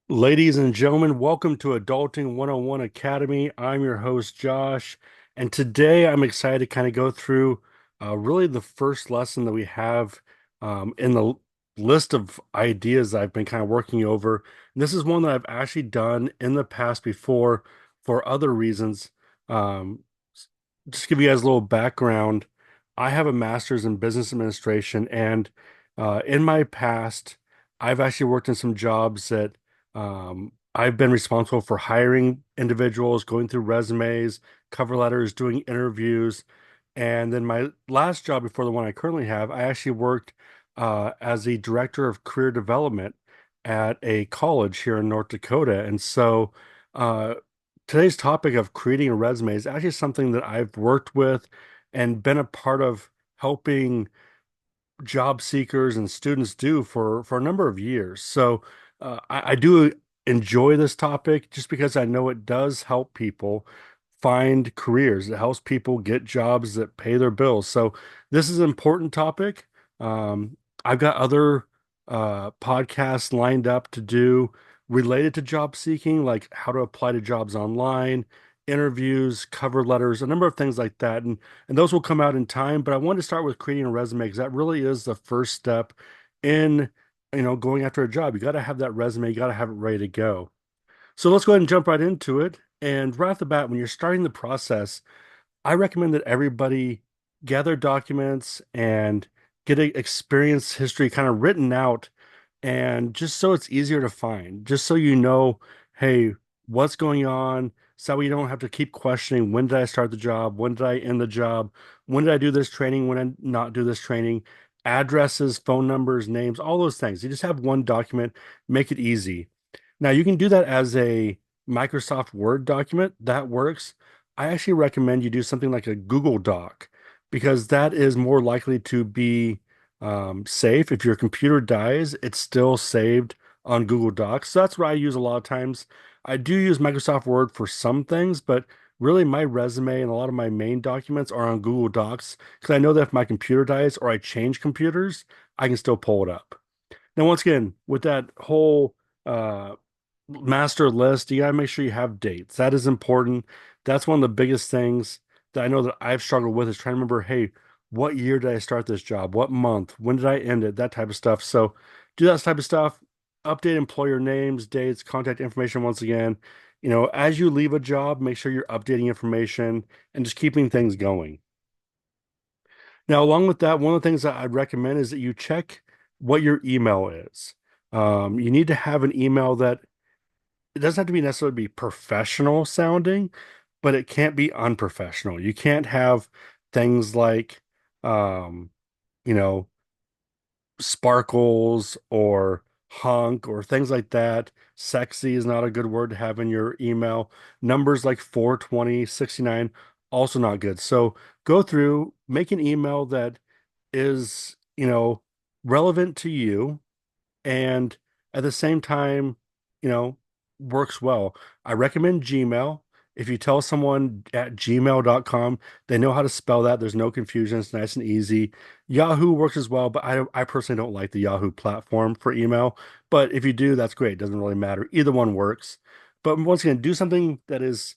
Ladies and gentlemen, welcome to Adulting 101 Academy. I'm your host, Josh, and today I'm excited to kind of go through really the first lesson that we have in the list of ideas I've been kind of working over. And this is one that I've actually done in the past before for other reasons. Um, just to give you guys a little background, I have a master's in business administration, and in my past, I've actually worked in some jobs that I've been responsible for hiring individuals, going through resumes, cover letters, doing interviews. And then my last job before the one I currently have, I actually worked as the director of career development at a college here in North Dakota. And so uh, today's topic of creating a resume is actually something that I've worked with and been a part of helping job seekers and students do for a number of years. So I do enjoy this topic just because I know it does help people find careers. It helps people get jobs that pay their bills. So this is an important topic. Um, I've got other podcasts lined up to do related to job seeking, like how to apply to jobs online, interviews, cover letters, a number of things like that. And those will come out in time. But I wanted to start with creating a resume because that really is the first step in, going after a job. You got to have that resume, you got to have it ready to go. So let's go ahead and jump right into it. And right off the bat, when you're starting the process, I recommend that everybody gather documents and get a experience history kind of written out, and just so it's easier to find, just so you know, hey, what's going on, so we don't have to keep questioning when did I start the job, when did I end the job, when did I do this training, when I not do this training, addresses, phone numbers, names, all those things. You just have one document, make it easy. Now you can do that as a Microsoft Word document. That works. I actually recommend you do something like a Google Doc because that is more likely to be safe. If your computer dies, it's still saved on Google Docs. So that's what I use a lot of times. I do use Microsoft Word for some things, but really my resume and a lot of my main documents are on Google Docs because I know that if my computer dies or I change computers, I can still pull it up. Now, once again, with that whole uh, master list, you got to make sure you have dates. That is important. That's one of the biggest things that I know that I've struggled with is trying to remember, hey, what year did I start this job? What month? When did I end it? That type of stuff. So do that type of stuff. Update employer names, dates, contact information once again. As you leave a job, make sure you're updating information and just keeping things going. Now, along with that, one of the things that I'd recommend is that you check what your email is. You need to have an email that it doesn't have to be necessarily be professional sounding, but it can't be unprofessional. You can't have things like, um, you know, sparkles or hunk or things like that. Sexy is not a good word to have in your email. Numbers like 420, 69, also not good. So go through, make an email that is, relevant to you and at the same time, you know, works well. I recommend Gmail. If you tell someone at gmail.com, they know how to spell that. There's no confusion. It's nice and easy. Yahoo works as well, but I personally don't like the Yahoo platform for email. But if you do, that's great. It doesn't really matter. Either one works. But once again, do something that is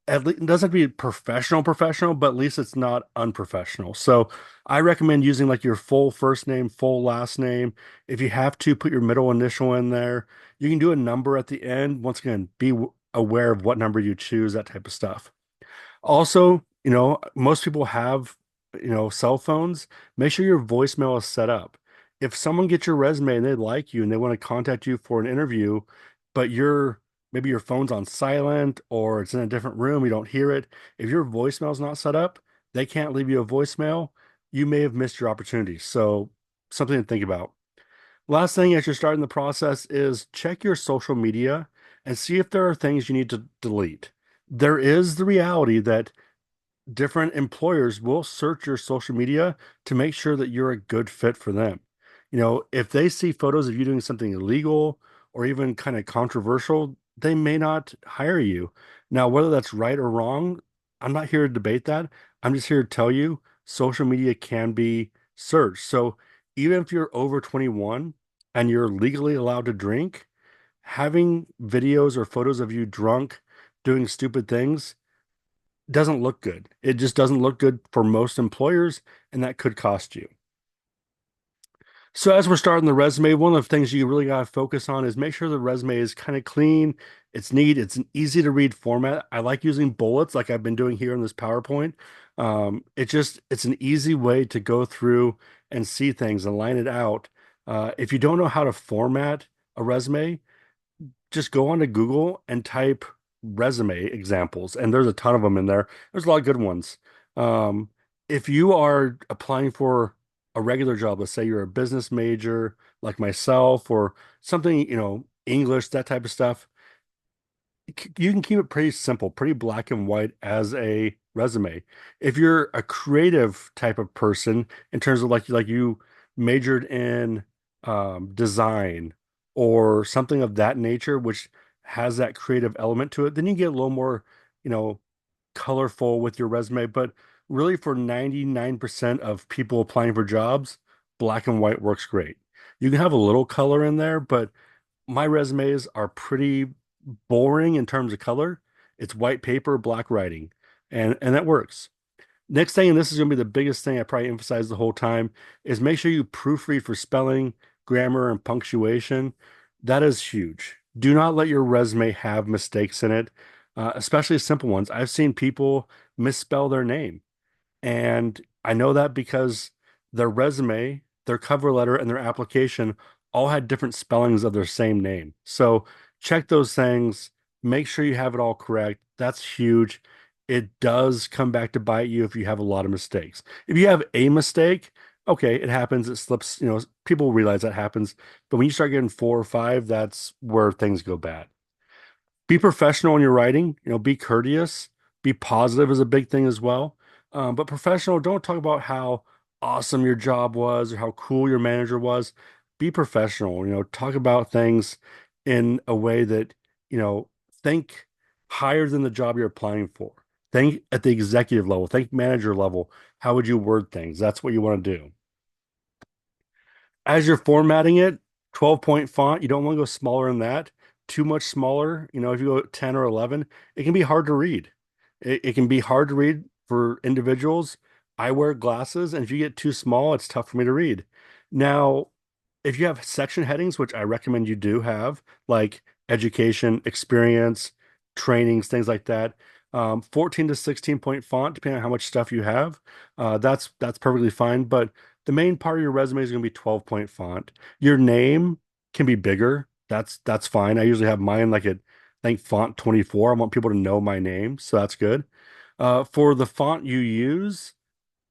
at least it doesn't have to be professional, but at least it's not unprofessional. So I recommend using like your full first name, full last name. If you have to, put your middle initial in there. You can do a number at the end. Once again, aware of what number you choose, that type of stuff. Also, most people have, cell phones. Make sure your voicemail is set up. If someone gets your resume and they like you and they want to contact you for an interview, but maybe your phone's on silent or it's in a different room, you don't hear it. If your voicemail is not set up, they can't leave you a voicemail. You may have missed your opportunity. So something to think about. Last thing as you're starting the process is check your social media and see if there are things you need to delete. There is the reality that different employers will search your social media to make sure that you're a good fit for them. If they see photos of you doing something illegal or even kind of controversial, they may not hire you. Now, whether that's right or wrong, I'm not here to debate that. I'm just here to tell you social media can be searched. So even if you're over 21 and you're legally allowed to drink, having videos or photos of you drunk doing stupid things doesn't look good. It just doesn't look good for most employers, and that could cost you. So as we're starting the resume, one of the things you really got to focus on is make sure the resume is kind of clean, it's neat, it's an easy to read format. I like using bullets like I've been doing here in this PowerPoint. It's an easy way to go through and see things and line it out. If you don't know how to format a resume, just go onto Google and type resume examples, and there's a ton of them in there. There's a lot of good ones. Um, if you are applying for a regular job, let's say you're a business major like myself or something, English, that type of stuff, you can keep it pretty simple, pretty black and white as a resume. If you're a creative type of person in terms of like you majored in design or something of that nature, which has that creative element to it, then you get a little more, you know, colorful with your resume. But really, for 99% of people applying for jobs, black and white works great. You can have a little color in there, but my resumes are pretty boring in terms of color. It's white paper, black writing, and that works. Next thing, and this is going to be the biggest thing I probably emphasize the whole time, is make sure you proofread for spelling, grammar, and punctuation. That is huge. Do not let your resume have mistakes in it, especially simple ones. I've seen people misspell their name. And I know that because their resume, their cover letter, and their application all had different spellings of their same name. So check those things, make sure you have it all correct. That's huge. It does come back to bite you if you have a lot of mistakes. If you have a mistake, okay, it happens, it slips, people realize that happens. But when you start getting four or five, that's where things go bad. Be professional in your writing, be courteous, be positive is a big thing as well. But professional, don't talk about how awesome your job was or how cool your manager was. Be professional, talk about things in a way that, you know, think higher than the job you're applying for. Think at the executive level, think manager level. How would you word things? That's what you want to do. As you're formatting it, 12-point font, you don't want to go smaller than that. Too much smaller, if you go 10 or 11, it can be hard to read. It can be hard to read for individuals. I wear glasses, and if you get too small, it's tough for me to read. Now, if you have section headings, which I recommend you do have, like education, experience, trainings, things like that, 14 to 16-point font, depending on how much stuff you have, that's perfectly fine. But the main part of your resume is going to be 12-point font. Your name can be bigger. That's fine. I usually have mine like at I think font 24. I want people to know my name, so that's good. For the font you use,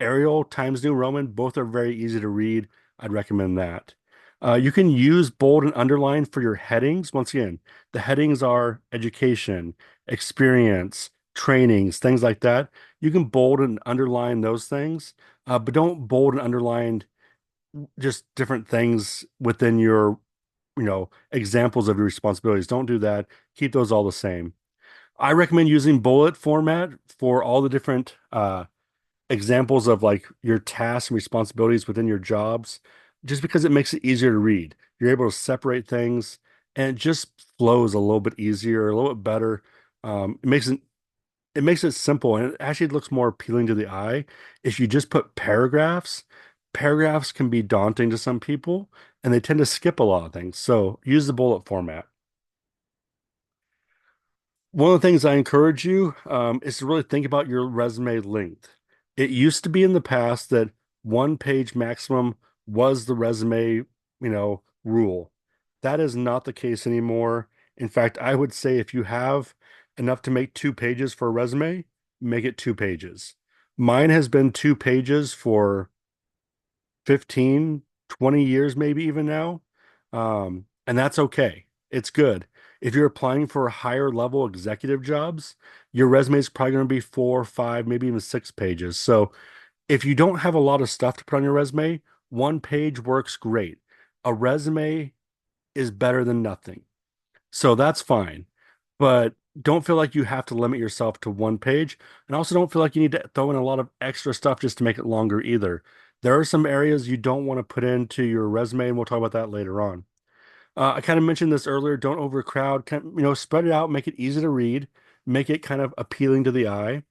Arial, Times New Roman, both are very easy to read. I'd recommend that. You can use bold and underline for your headings. Once again, the headings are education, experience, trainings, things like that. You can bold and underline those things, but don't bold and underline just different things within your, examples of your responsibilities. Don't do that. Keep those all the same. I recommend using bullet format for all the different examples of like your tasks and responsibilities within your jobs, just because it makes it easier to read. You're able to separate things and it just flows a little bit easier, a little bit better. It makes it simple and it actually looks more appealing to the eye. If you just put paragraphs, paragraphs can be daunting to some people and they tend to skip a lot of things. So use the bullet format. One of the things I encourage you is to really think about your resume length. It used to be in the past that one page maximum was the resume, rule. That is not the case anymore. In fact, I would say if you have enough to make 2 pages for a resume, make it 2 pages. Mine has been 2 pages for 15, 20 years, maybe even now. And that's okay. It's good. If you're applying for higher level executive jobs, your resume is probably going to be 4, 5, maybe even 6 pages. So if you don't have a lot of stuff to put on your resume, one page works great. A resume is better than nothing. So that's fine. But don't feel like you have to limit yourself to one page. And also don't feel like you need to throw in a lot of extra stuff just to make it longer either. There are some areas you don't want to put into your resume, and we'll talk about that later on. I kind of mentioned this earlier. Don't overcrowd. Spread it out, make it easy to read, make it kind of appealing to the eye,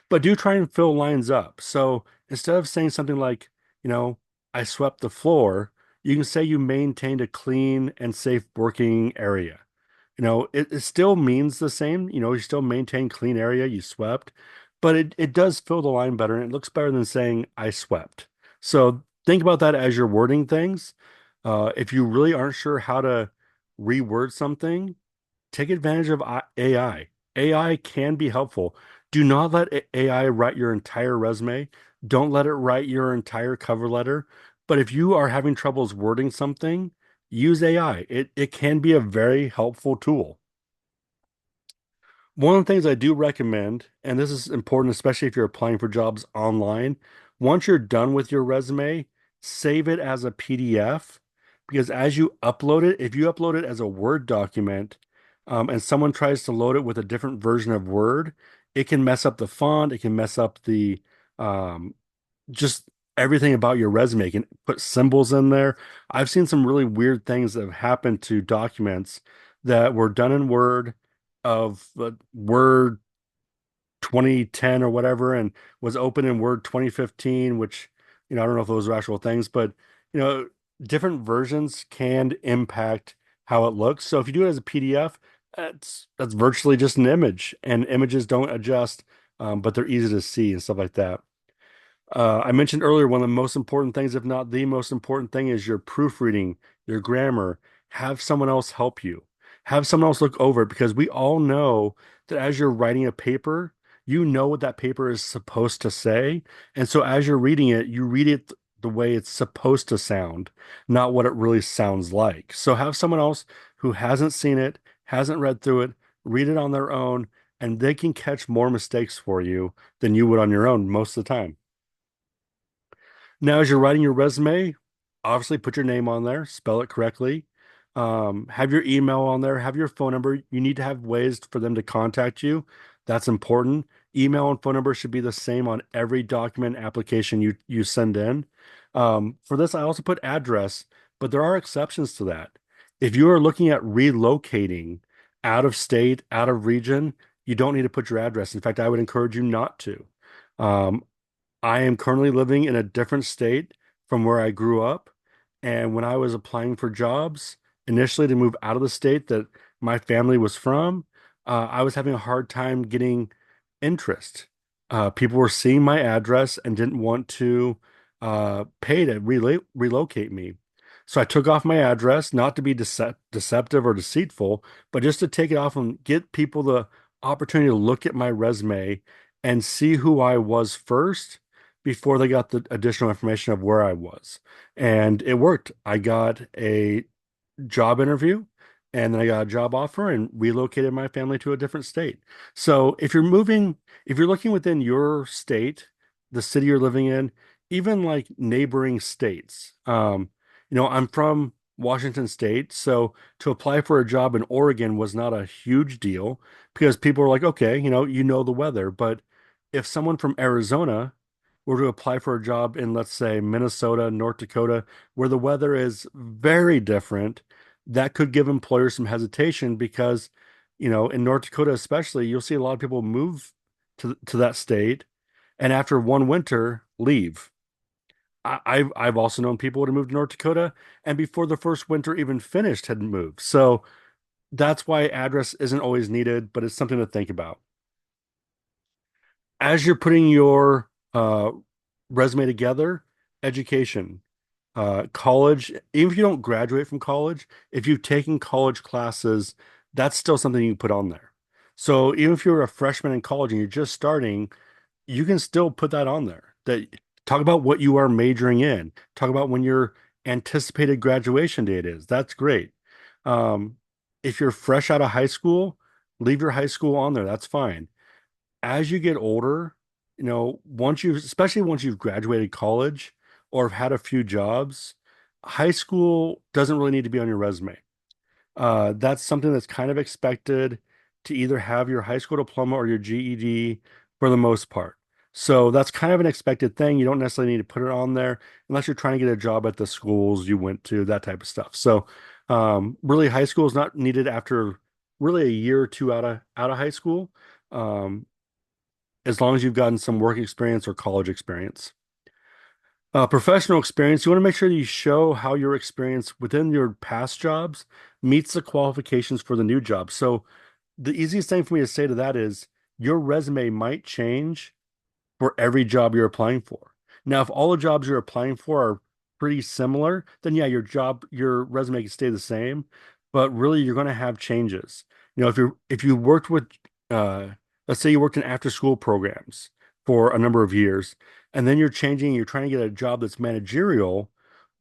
but do try and fill lines up. So instead of saying something like, you know, I swept the floor, you can say you maintained a clean and safe working area. It still means the same. You still maintain clean area, you swept, but it does fill the line better and it looks better than saying I swept. So think about that as you're wording things. If you really aren't sure how to reword something, take advantage of AI. AI can be helpful. Do not let AI write your entire resume. Don't let it write your entire cover letter. But if you are having troubles wording something, use AI. It can be a very helpful tool. One of the things I do recommend, and this is important, especially if you're applying for jobs online, once you're done with your resume, save it as a PDF because as you upload it, if you upload it as a Word document, and someone tries to load it with a different version of Word, it can mess up the font, it can mess up the um, just everything about your resume. You can put symbols in there. I've seen some really weird things that have happened to documents that were done in Word of Word 2010 or whatever and was open in Word 2015, which, I don't know if those are actual things, but, you know, different versions can impact how it looks. So if you do it as a PDF, that's virtually just an image, and images don't adjust, but they're easy to see and stuff like that. I mentioned earlier, one of the most important things, if not the most important thing, is your proofreading, your grammar. Have someone else help you. Have someone else look over it because we all know that as you're writing a paper, you know what that paper is supposed to say. And so as you're reading it, you read it the way it's supposed to sound, not what it really sounds like. So have someone else who hasn't seen it, hasn't read through it, read it on their own, and they can catch more mistakes for you than you would on your own most of the time. Now, as you're writing your resume, obviously put your name on there, spell it correctly. Have your email on there, have your phone number. You need to have ways for them to contact you. That's important. Email and phone number should be the same on every document application you send in. For this, I also put address, but there are exceptions to that. If you are looking at relocating out of state, out of region, you don't need to put your address. In fact, I would encourage you not to. Um, I am currently living in a different state from where I grew up. And when I was applying for jobs initially to move out of the state that my family was from, I was having a hard time getting interest. People were seeing my address and didn't want to pay to relocate me. So I took off my address, not to be deceptive or deceitful, but just to take it off and get people the opportunity to look at my resume and see who I was first before they got the additional information of where I was. And it worked. I got a job interview and then I got a job offer and relocated my family to a different state. So if you're looking within your state, the city you're living in, even like neighboring states, I'm from Washington State, so to apply for a job in Oregon was not a huge deal because people were like, okay, you know the weather. But if someone from Arizona were to apply for a job in, let's say, Minnesota, North Dakota, where the weather is very different, that could give employers some hesitation because, in North Dakota especially, you'll see a lot of people move to that state and after one winter leave. I've also known people to move to North Dakota and before the first winter even finished had moved. So that's why address isn't always needed, but it's something to think about. As you're putting your resume together, education, college, even if you don't graduate from college, if you've taken college classes, that's still something you can put on there. So even if you're a freshman in college and you're just starting, you can still put that on there. That talk about what you are majoring in. Talk about when your anticipated graduation date is. That's great. Um, if you're fresh out of high school, leave your high school on there. That's fine. As you get older, especially once you've graduated college or have had a few jobs, high school doesn't really need to be on your resume. That's something that's kind of expected to either have your high school diploma or your GED for the most part. So that's kind of an expected thing. You don't necessarily need to put it on there unless you're trying to get a job at the schools you went to, that type of stuff. So Really, high school is not needed after really a year or two out of high school, um, as long as you've gotten some work experience or college experience. Professional experience, you want to make sure that you show how your experience within your past jobs meets the qualifications for the new job. So the easiest thing for me to say to that is your resume might change for every job you're applying for. Now, if all the jobs you're applying for are pretty similar, then yeah, your resume can stay the same, but really you're going to have changes. If you worked with, uh, let's say you worked in after school programs for a number of years, and then you're changing, you're trying to get a job that's managerial,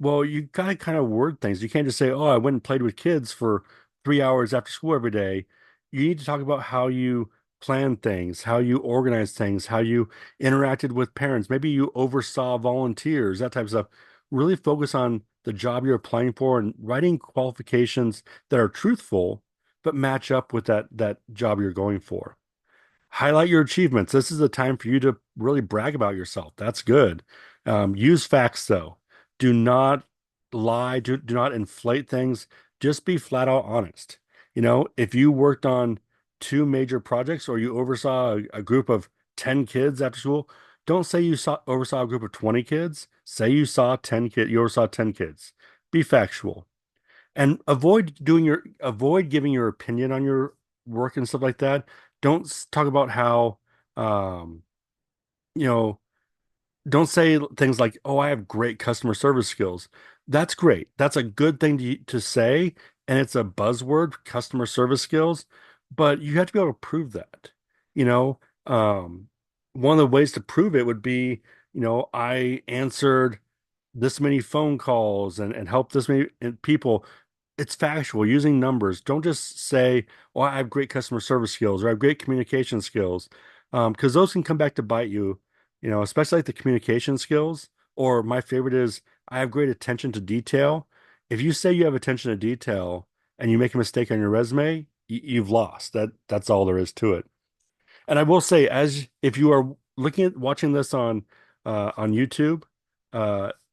well, you got to kind of word things. You can't just say, oh, I went and played with kids for 3 hours after school every day. You need to talk about how you plan things, how you organize things, how you interacted with parents. Maybe you oversaw volunteers, that type of stuff. Really focus on the job you're applying for and writing qualifications that are truthful, but match up with that job you're going for. Highlight your achievements. This is the time for you to really brag about yourself. That's good. Use facts though. Do not lie. Do not inflate things. Just be flat out honest. If you worked on two major projects or you oversaw a group of 10 kids after school, don't say oversaw a group of 20 kids. Say you oversaw 10 kids. Be factual. And avoid giving your opinion on your work and stuff like that. Don't talk about how um you know don't say things like, oh, I have great customer service skills. That's great. That's a good thing to say, and it's a buzzword, customer service skills, but you have to be able to prove that. You know, um one of the ways to prove it would be, I answered this many phone calls and help this many people. It's factual using numbers. Don't just say, "Well, I have great customer service skills or I have great communication skills," because those can come back to bite you. Especially like the communication skills. Or my favorite is, I have great attention to detail. If you say you have attention to detail and you make a mistake on your resume, you've lost. That's all there is to it. And I will say, as if you are watching this on YouTube,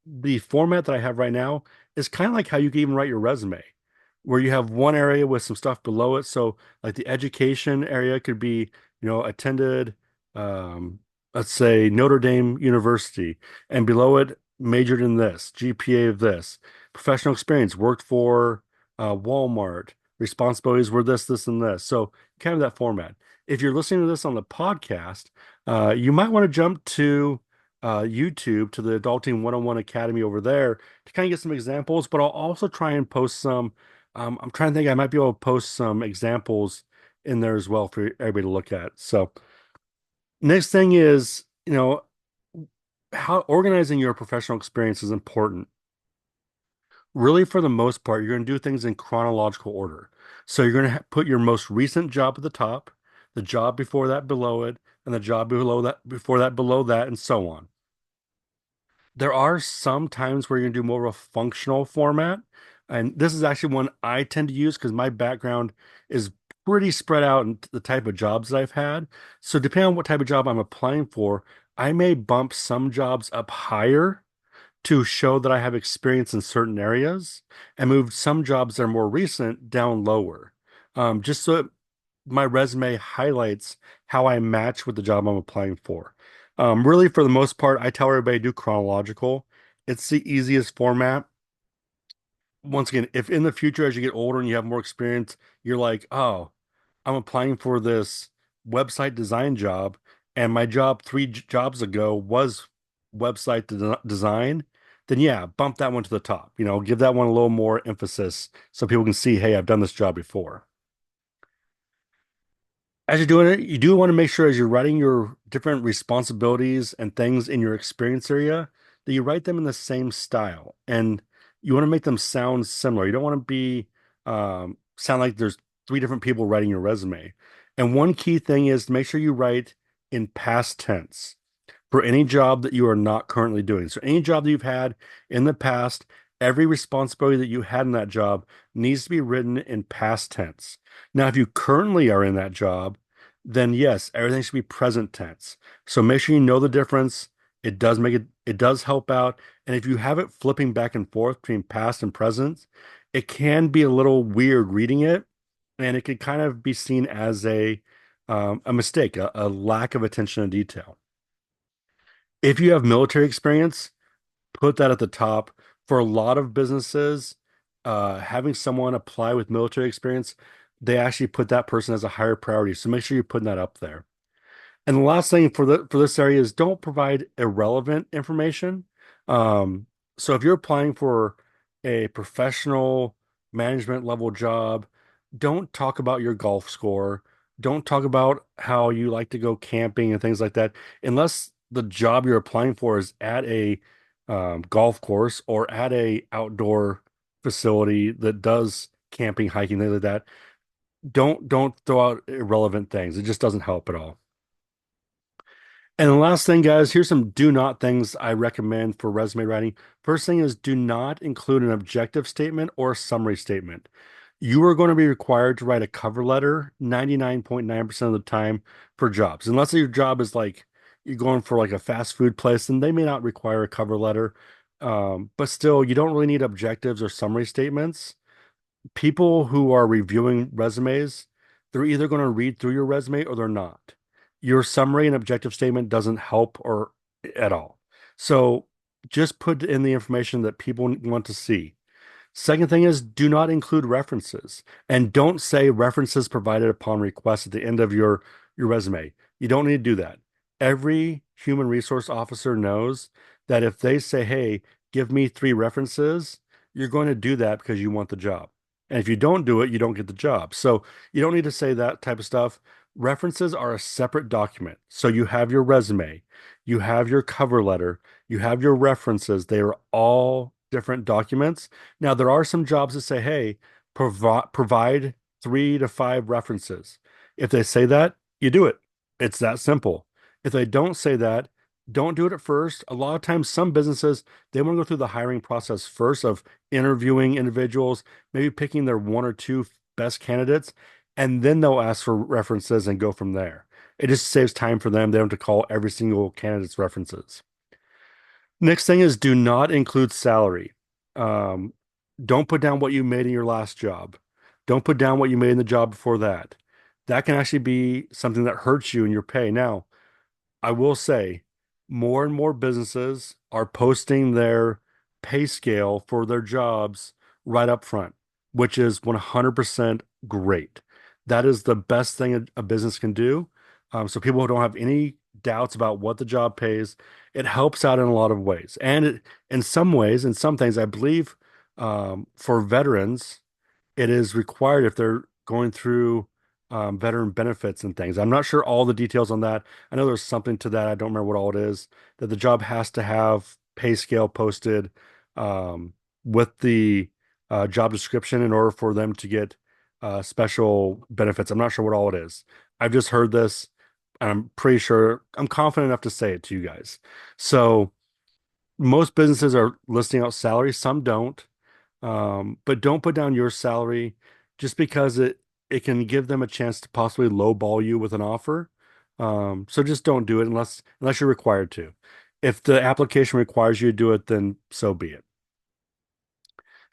the format that I have right now is kind of like how you can even write your resume, where you have one area with some stuff below it. So, like the education area could be, attended, um, let's say Notre Dame University, and below it, majored in this, GPA of this, professional experience, worked for Walmart, responsibilities were this, this, and this. So, kind of that format. If you're listening to this on the podcast, you might want to jump to YouTube to the Adulting 101 Academy over there to kind of get some examples, but I'll also try and post some. I'm trying to think, I might be able to post some examples in there as well for everybody to look at. So, next thing is, how organizing your professional experience is important. Really, for the most part, you're going to do things in chronological order. So you're going to put your most recent job at the top, the job before that below it, and the job below that before that below that, and so on. There are some times where you're going to do more of a functional format. And this is actually one I tend to use because my background is pretty spread out in the type of jobs that I've had. So depending on what type of job I'm applying for, I may bump some jobs up higher to show that I have experience in certain areas and move some jobs that are more recent down lower. Just so my resume highlights how I match with the job I'm applying for. Really, for the most part, I tell everybody do chronological. It's the easiest format. Once again, if in the future, as you get older and you have more experience, you're like, oh, I'm applying for this website design job, and my job jobs ago was website design, then yeah, bump that one to the top. Give that one a little more emphasis so people can see, hey, I've done this job before. As you're doing it, you do want to make sure as you're writing your different responsibilities and things in your experience area that you write them in the same style and you want to make them sound similar. You don't want to be sound like there's three different people writing your resume. And one key thing is to make sure you write in past tense for any job that you are not currently doing. So any job that you've had in the past, every responsibility that you had in that job needs to be written in past tense. Now, if you currently are in that job, then yes, everything should be present tense. So make sure you know the difference. It does help out. And if you have it flipping back and forth between past and present, it can be a little weird reading it, and it could kind of be seen as a mistake, a lack of attention to detail. If you have military experience, put that at the top. For a lot of businesses, having someone apply with military experience, they actually put that person as a higher priority. So make sure you're putting that up there. And the last thing for this area is don't provide irrelevant information. Um, so if you're applying for a professional management level job, don't talk about your golf score. Don't talk about how you like to go camping and things like that, unless the job you're applying for is at a golf course or at a outdoor facility that does camping, hiking, things like that. Don't throw out irrelevant things. It just doesn't help at all. And the last thing, guys, here's some do not things I recommend for resume writing. First thing is do not include an objective statement or a summary statement. You are going to be required to write a cover letter 99.9% of the time for jobs. Unless your job is like you're going for like a fast food place, then they may not require a cover letter. But still, you don't really need objectives or summary statements. People who are reviewing resumes, they're either going to read through your resume or they're not. Your summary and objective statement doesn't help or at all. So just put in the information that people want to see. Second thing is do not include references and don't say references provided upon request at the end of your resume. You don't need to do that. Every human resource officer knows that if they say, "Hey, give me three references," you're going to do that because you want the job. And if you don't do it, you don't get the job. So you don't need to say that type of stuff. References are a separate document. So you have your resume, you have your cover letter, you have your references. They are all different documents. Now, there are some jobs that say, hey, provide 3 to 5 references. If they say that, you do it. It's that simple. If they don't say that, don't do it at first. A lot of times, some businesses, they want to go through the hiring process first of interviewing individuals, maybe picking their 1 or 2 best candidates, and then they'll ask for references and go from there. It just saves time for them. They don't have to call every single candidate's references. Next thing is do not include salary. Um, don't put down what you made in your last job. Don't put down what you made in the job before that. That can actually be something that hurts you in your pay. Now, I will say more and more businesses are posting their pay scale for their jobs right up front, which is 100% great. That is the best thing a business can do. So people who don't have any doubts about what the job pays, it helps out in a lot of ways. And in some ways, in some things, I believe for veterans, it is required if they're going through veteran benefits and things. I'm not sure all the details on that. I know there's something to that. I don't remember what all it is, that the job has to have pay scale posted um, with the job description in order for them to get special benefits. I'm not sure what all it is. I've just heard this, and I'm pretty sure I'm confident enough to say it to you guys. So most businesses are listing out salaries, some don't. But don't put down your salary just because it can give them a chance to possibly lowball you with an offer. So just don't do it unless you're required to. If the application requires you to do it, then so be it.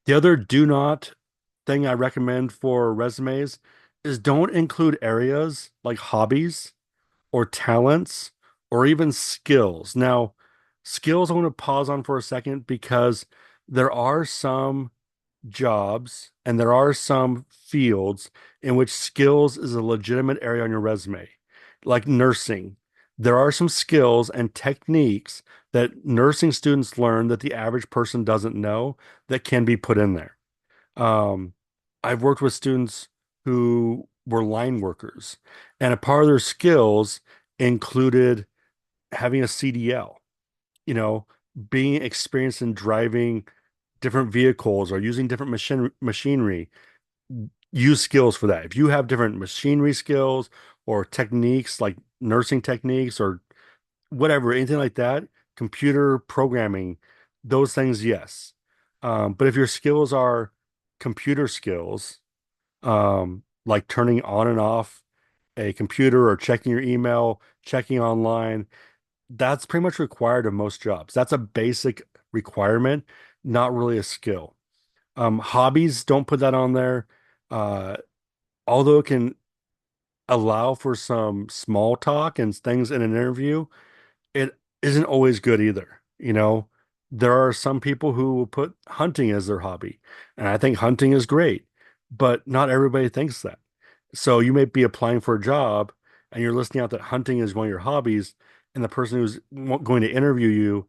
The other do not thing I recommend for resumes is don't include areas like hobbies or talents or even skills. Now, skills I want to pause on for a second because there are some jobs and there are some fields in which skills is a legitimate area on your resume, like nursing. There are some skills and techniques that nursing students learn that the average person doesn't know that can be put in there. Um, I've worked with students who were line workers, and a part of their skills included having a CDL, you know, being experienced in driving different vehicles or using different machinery. Use skills for that. If you have different machinery skills or techniques like nursing techniques or whatever, anything like that, computer programming, those things, yes. But if your skills are computer skills, like turning on and off a computer or checking your email, checking online, that's pretty much required of most jobs. That's a basic requirement, not really a skill. Hobbies, don't put that on there. Uh, Although it can allow for some small talk and things in an interview, it isn't always good either. There are some people who will put hunting as their hobby, and I think hunting is great, but not everybody thinks that. So you may be applying for a job and you're listing out that hunting is one of your hobbies, and the person who's going to interview you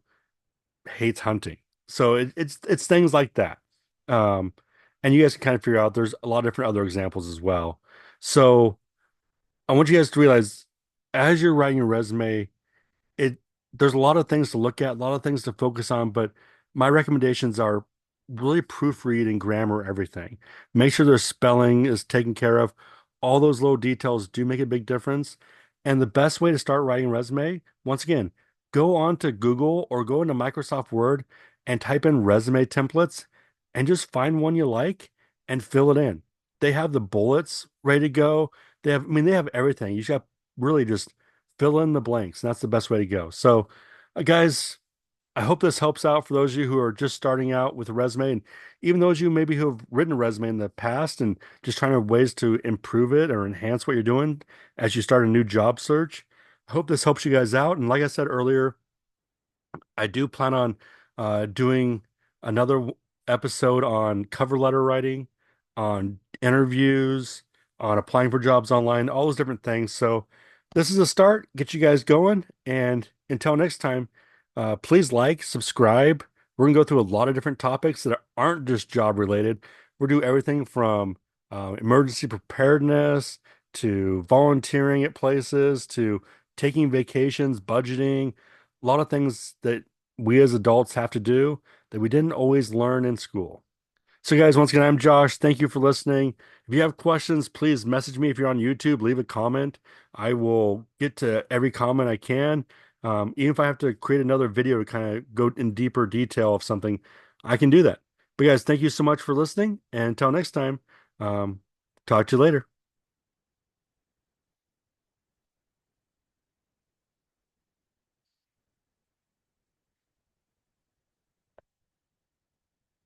hates hunting. So it's things like that. Um, and you guys can kind of figure out there's a lot of different other examples as well. So I want you guys to realize as you're writing your resume, it there's a lot of things to look at, a lot of things to focus on, but my recommendations are really proofread and grammar everything. Make sure their spelling is taken care of. All those little details do make a big difference. And the best way to start writing a resume, once again, go on to Google or go into Microsoft Word and type in resume templates and just find one you like and fill it in. They have the bullets ready to go. They have everything. You just got really just fill in the blanks. And that's the best way to go. So, guys, I hope this helps out for those of you who are just starting out with a resume, and even those of you maybe who have written a resume in the past and just trying to ways to improve it or enhance what you're doing as you start a new job search. I hope this helps you guys out. And like I said earlier, I do plan on doing another episode on cover letter writing, on interviews, on applying for jobs online, all those different things. So this is a start, get you guys going. And until next time, please like, subscribe. We're gonna go through a lot of different topics that aren't just job related. We'll do everything from emergency preparedness to volunteering at places to taking vacations, budgeting, a lot of things that we as adults have to do that we didn't always learn in school. So, guys, once again, I'm Josh. Thank you for listening. If you have questions, please message me. If you're on YouTube, leave a comment. I will get to every comment I can. Even if I have to create another video to kind of go in deeper detail of something, I can do that. But, guys, thank you so much for listening. And until next time, um, talk to you later.